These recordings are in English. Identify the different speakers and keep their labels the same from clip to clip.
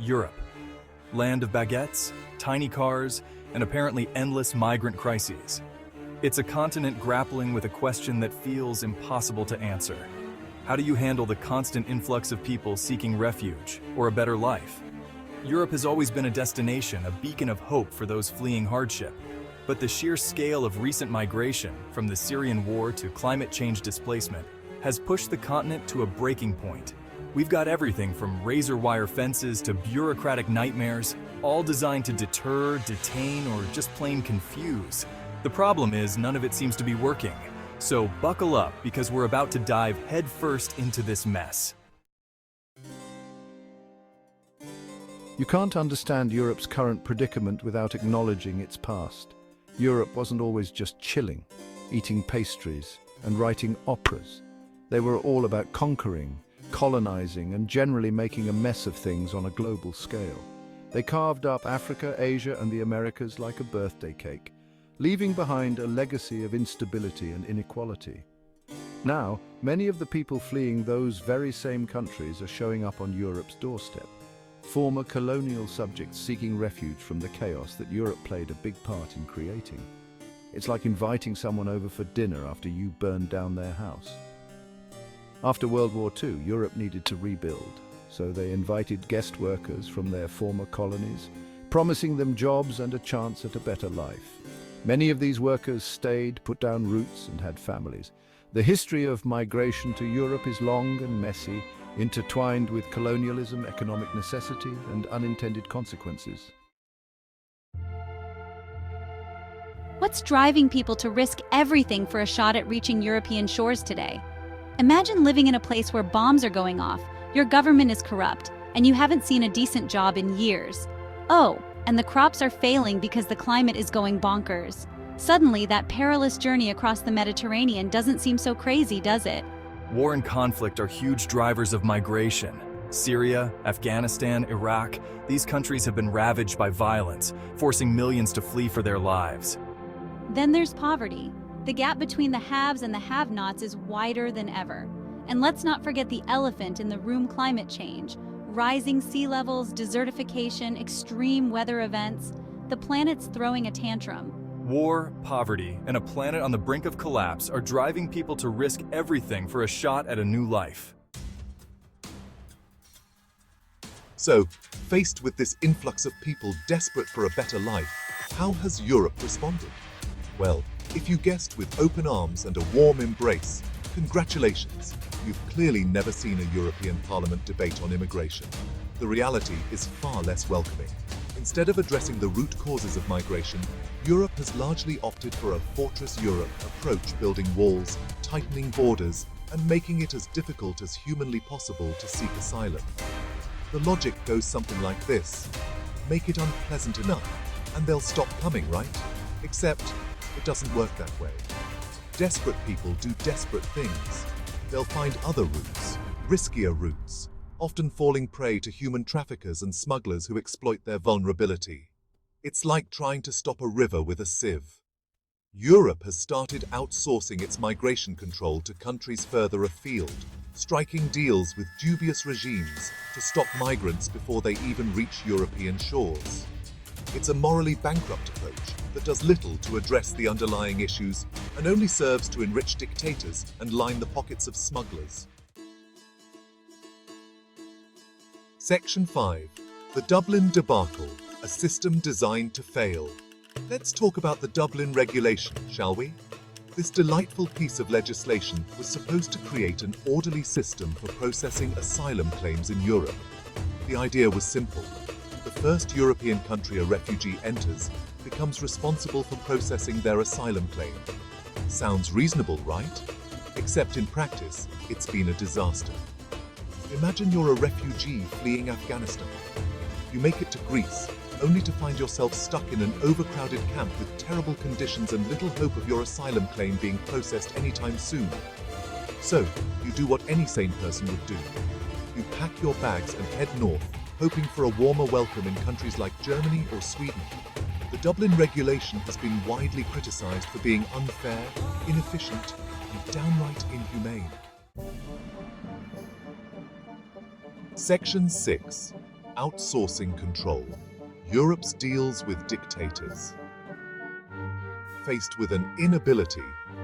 Speaker 1: Europe. Land of baguettes, tiny cars, and apparently endless migrant crises. It's a continent grappling with a question that feels impossible to answer. How do you handle the constant influx of people seeking refuge or a better life? Europe has always been a destination, a beacon of hope for those fleeing hardship. But the sheer scale of recent migration, from the Syrian war to climate change displacement, has pushed the continent to a breaking point. We've got everything from razor wire fences to bureaucratic nightmares, all designed to deter, detain, or just plain confuse. The problem is none of it seems to be working. So buckle up, because we're about to dive headfirst into this mess.
Speaker 2: You can't understand Europe's current predicament without acknowledging its past. Europe wasn't always just chilling, eating pastries, and writing operas. They were all about conquering, colonizing, and generally making a mess of things on a global scale. They carved up Africa, Asia, and the Americas like a birthday cake, leaving behind a legacy of instability and inequality. Now, many of the people fleeing those very same countries are showing up on Europe's doorstep. Former colonial subjects seeking refuge from the chaos that Europe played a big part in creating. It's like inviting someone over for dinner after you burned down their house. After World War II, Europe needed to rebuild, so they invited guest workers from their former colonies, promising them jobs and a chance at a better life. Many of these workers stayed, put down roots, and had families. The history of migration to Europe is long and messy, intertwined with colonialism, economic necessity, and unintended consequences.
Speaker 3: What's driving people to risk everything for a shot at reaching European shores today? Imagine living in a place where bombs are going off, your government is corrupt, and you haven't seen a decent job in years. Oh, and the crops are failing because the climate is going bonkers. Suddenly, that perilous journey across the Mediterranean doesn't seem so crazy, does it?
Speaker 1: War and conflict are huge drivers of migration. Syria, Afghanistan, Iraq, these countries have been ravaged by violence, forcing millions to flee for their lives.
Speaker 3: Then there's poverty. The gap between the haves and the have-nots is wider than ever. And let's not forget the elephant in the room: climate change. Rising sea levels, desertification, extreme weather events. The planet's throwing a tantrum.
Speaker 1: War, poverty, and a planet on the brink of collapse are driving people to risk everything for a shot at a new life.
Speaker 4: So, faced with this influx of people desperate for a better life, how has Europe responded? Well, if you guessed with open arms and a warm embrace, congratulations, you've clearly never seen a European Parliament debate on immigration. The reality is far less welcoming. Instead of addressing the root causes of migration, Europe has largely opted for a Fortress Europe approach, building walls, tightening borders, and making it as difficult as humanly possible to seek asylum. The logic goes something like this: make it unpleasant enough, and they'll stop coming, right? Except, it doesn't work that way. Desperate people do desperate things. They'll find other routes, riskier routes, often falling prey to human traffickers and smugglers who exploit their vulnerability. It's like trying to stop a river with a sieve. Europe has started outsourcing its migration control to countries further afield, striking deals with dubious regimes to stop migrants before they even reach European shores. It's a morally bankrupt approach that does little to address the underlying issues and only serves to enrich dictators and line the pockets of smugglers. Section 5. The Dublin Debacle, a system designed to fail. Let's talk about the Dublin regulation, shall we? This delightful piece of legislation was supposed to create an orderly system for processing asylum claims in Europe. The idea was simple. The first European country a refugee enters becomes responsible for processing their asylum claim. Sounds reasonable, right? Except in practice, it's been a disaster. Imagine you're a refugee fleeing Afghanistan. You make it to Greece, only to find yourself stuck in an overcrowded camp with terrible conditions and little hope of your asylum claim being processed anytime soon. So, you do what any sane person would do. You pack your bags and head north, hoping for a warmer welcome in countries like Germany or Sweden. The Dublin regulation has been widely criticized for being unfair, inefficient, and downright inhumane. Section 6. outsourcing control, Europe's deals with dictators. Faced with an inability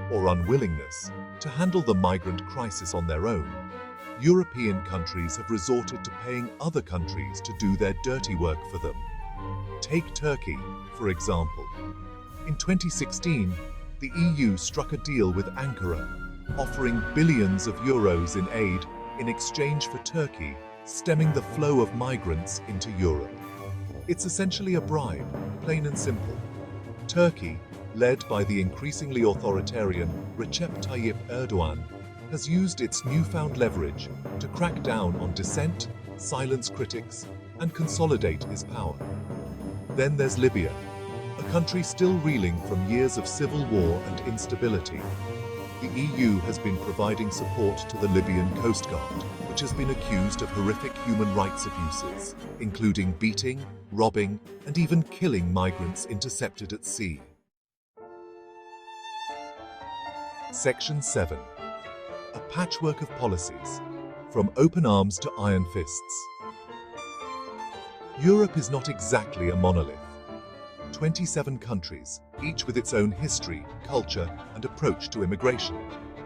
Speaker 4: or unwillingness to handle the migrant crisis on their own, European countries have resorted to paying other countries to do their dirty work for them. Take Turkey, for example. In 2016, the EU struck a deal with Ankara, offering billions of euros in aid in exchange for Turkey stemming the flow of migrants into Europe. It's essentially a bribe, plain and simple. Turkey, led by the increasingly authoritarian Recep Tayyip Erdogan, has used its newfound leverage to crack down on dissent, silence critics, and consolidate his power. Then there's Libya, a country still reeling from years of civil war and instability. The EU has been providing support to the Libyan Coast Guard, which has been accused of horrific human rights abuses, including beating, robbing, and even killing migrants intercepted at sea. Section 7. A patchwork of policies, from open arms to iron fists. Europe is not exactly a monolith. 27 countries, each with its own history, culture, and approach to immigration.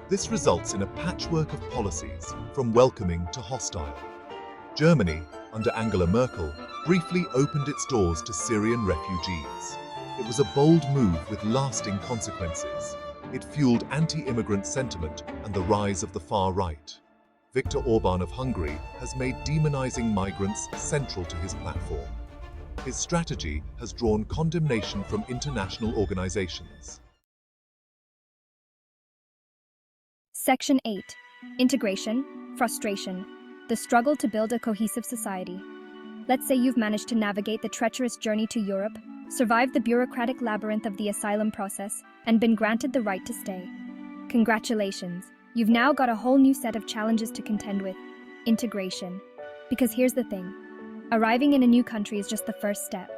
Speaker 4: This results in a patchwork of policies, from welcoming to hostile. Germany, under Angela Merkel, briefly opened its doors to Syrian refugees. It was a bold move with lasting consequences. It fueled anti-immigrant sentiment and the rise of the far right. Viktor Orban of Hungary has made demonizing migrants central to his platform. His strategy has drawn condemnation from international organizations.
Speaker 5: Section 8. Integration, frustration, the struggle to build a cohesive society. Let's say you've managed to navigate the treacherous journey to Europe, survived the bureaucratic labyrinth of the asylum process, and been granted the right to stay. Congratulations, you've now got a whole new set of challenges to contend with: integration. Because here's the thing, arriving in a new country is just the first step.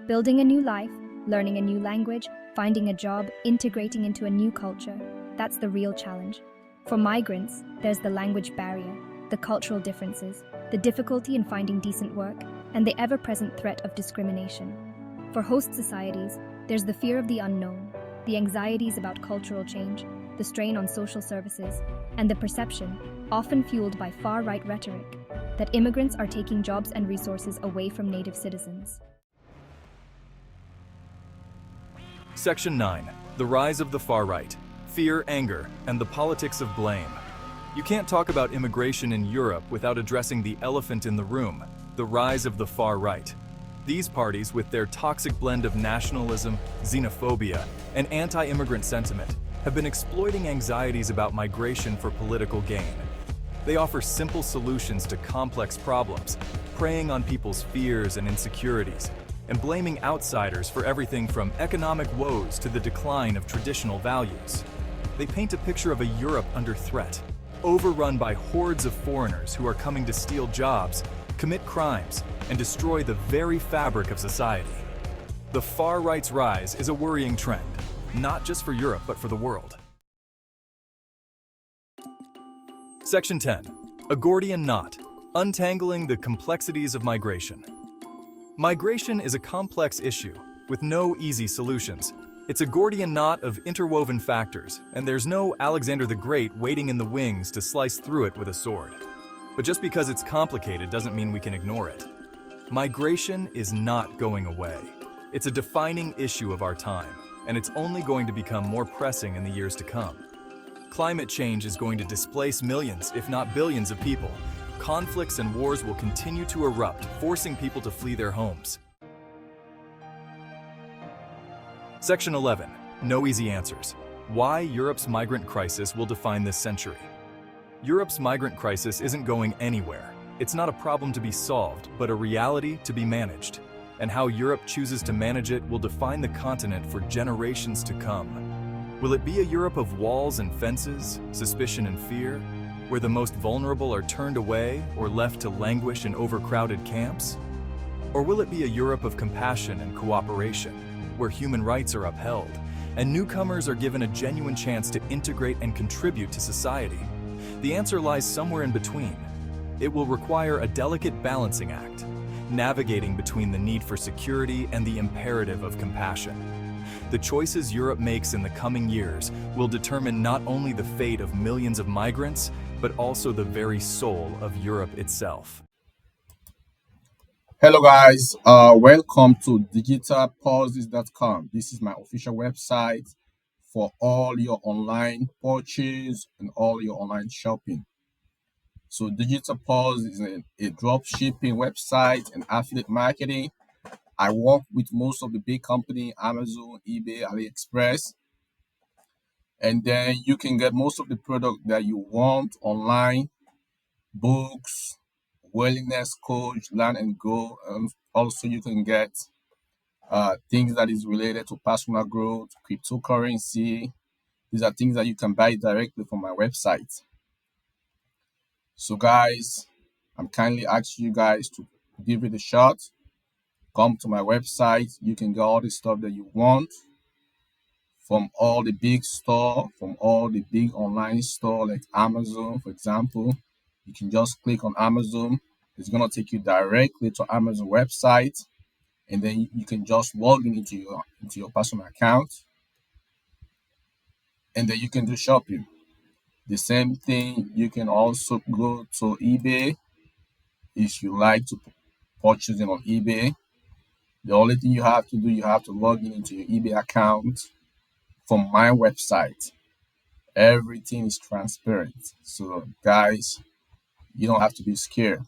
Speaker 5: Building a new life, learning a new language, finding a job, integrating into a new culture, that's the real challenge. For migrants, there's the language barrier, the cultural differences, the difficulty in finding decent work, and the ever-present threat of discrimination. For host societies, there's the fear of the unknown, the anxieties about cultural change, the strain on social services, and the perception, often fueled by far-right rhetoric, that immigrants are taking jobs and resources away from native citizens.
Speaker 1: Section 9. The rise of the far right. Fear, anger, and the politics of blame. You can't talk about immigration in Europe without addressing the elephant in the room, the rise of the far right. These parties, with their toxic blend of nationalism, xenophobia, and anti-immigrant sentiment, have been exploiting anxieties about migration for political gain. They offer simple solutions to complex problems, preying on people's fears and insecurities, and blaming outsiders for everything from economic woes to the decline of traditional values. They paint a picture of a Europe under threat, overrun by hordes of foreigners who are coming to steal jobs, commit crimes, and destroy the very fabric of society. The far right's rise is a worrying trend, not just for Europe but for the world. Section 10. A Gordian knot, untangling the complexities of migration. Migration is a complex issue with no easy solutions. It's a Gordian knot of interwoven factors, and there's no Alexander the Great waiting in the wings to slice through it with a sword. But just because it's complicated doesn't mean we can ignore it. Migration is not going away. It's a defining issue of our time, and it's only going to become more pressing in the years to come. Climate change is going to displace millions, if not billions of people. Conflicts and wars will continue to erupt, forcing people to flee their homes. Section 11. No easy answers. Why Europe's migrant crisis will define this century. Europe's migrant crisis isn't going anywhere. It's not a problem to be solved, but a reality to be managed. And how Europe chooses to manage it will define the continent for generations to come. Will it be a Europe of walls and fences, suspicion and fear, where the most vulnerable are turned away or left to languish in overcrowded camps? Or will it be a Europe of compassion and cooperation, where human rights are upheld, and newcomers are given a genuine chance to integrate and contribute to society? The answer lies somewhere in between. It will require a delicate balancing act. navigating between the need for security and the imperative of compassion. The choices Europe makes in the coming years will determine not only the fate of millions of migrants, but also the very soul of Europe itself.
Speaker 6: Hello guys, welcome to digitalpauses.com. This is my official website for all your online purchase and all your online shopping. So Digital Pause is a drop shipping website and affiliate marketing. I work with most of the big company, Amazon, eBay, AliExpress, and then you can get most of the product that you want online, books, wellness coach, learn and go, and also you can get things that is related to personal growth, cryptocurrency. These are things that you can buy directly from my website. So guys, I'm kindly asking you guys to give it a shot. Come to my website. You can get all the stuff that you want from all the big store, from all the big online store like Amazon, for example. You can just click on Amazon. It's going to take you directly to Amazon website, and then you can just log in into your personal account, and then you can do shopping. The same thing, you can also go to eBay if you like to purchase it on eBay. The only thing you have to do, you have to log in into your eBay account from my website. Everything is transparent. So guys, you don't have to be scared.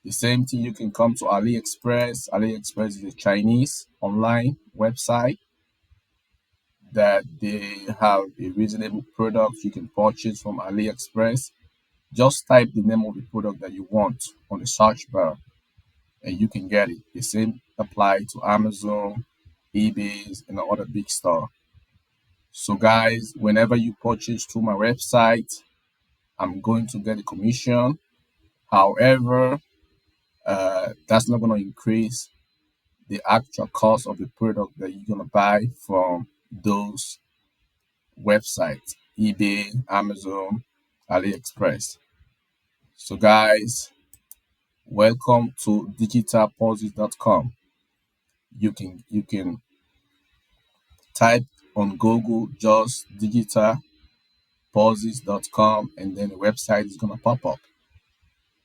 Speaker 6: The same thing, you can come to AliExpress. AliExpress is a Chinese online website that they have a reasonable product you can purchase from AliExpress. Just type the name of the product that you want on the search bar and you can get it. The same apply to Amazon, eBay, and other big store. So guys, whenever you purchase through my website, I'm going to get a commission. However, that's not going to increase the actual cost of the product that you're going to buy from those websites, eBay, Amazon, AliExpress. So guys, welcome to digitalpauses.com. You can type on Google just digitalpauses.com and then the website is going to pop up.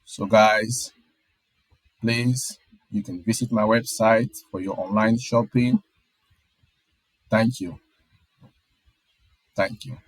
Speaker 6: So guys, please, you can visit my website for your online shopping. Thank you. Thank you.